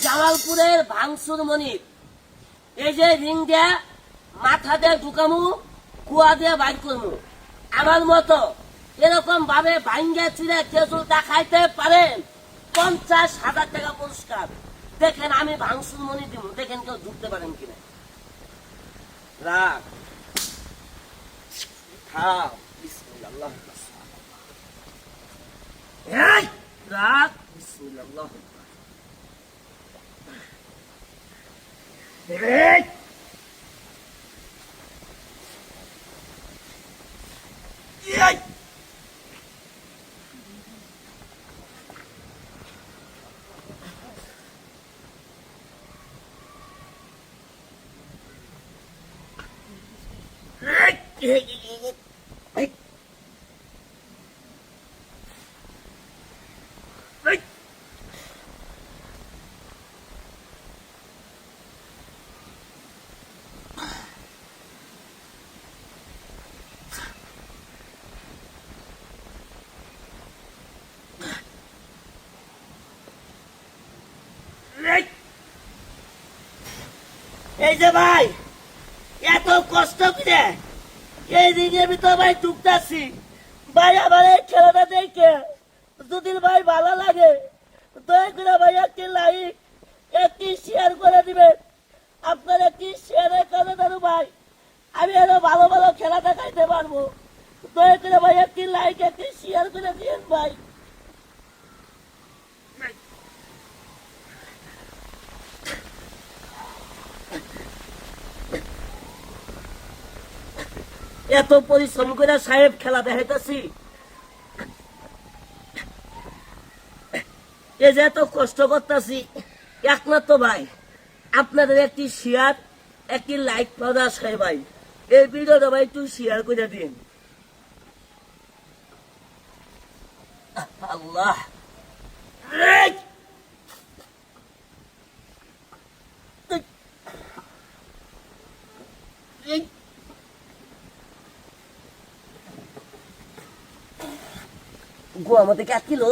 জামালপুরের ভাঙচুর মনির এই যে রিং দিয়ে মাথা দিয়ে ঢুকামু কুয়া দিয়ে বাইর করমু আমার মতো এরকম ভাবে ভাঙ্গা চিরে কেউ দেখাইতে পারেন 50,000 টাকা পুরস্কার। দেখেন আমি ভাঙচুর মনি দিব, দেখেন কেউ ঢুকতে পারেন কিনা। রাখ খাও বিসমিল্লাহ রাখ বিসমিল্লাহ এই যে ভাই এত কষ্ট করে এই রিংয়ের ভিতর ভাই ঢুকতাছি ভাই, আমার এই খেলাটা দেখে যদি ভাই ভালো লাগে দয়া করে ভাই একটি লাইক একটি শেয়ার করে দিবেন। আপনার একটি শেয়ারের কারণে ভাই আমি আরো ভালো ভালো খেলা দেখাইতে পারবো। দয়া করে ভাই একটি লাইক একটি শেয়ার করে দিন ভাই। এত পরিশ্রম করে সাহেব খেলা দেখাইতেছি, এই যে এত কষ্ট করতেছি একমাত্র ভাই আপনাদের একটি শেয়ার একটি লাইক পাওয়া আশায় ভাই এই ভিডিওটা ভাই একটু শেয়ার করে দিন। আল্লাহ গো আমাদের 1 কিলো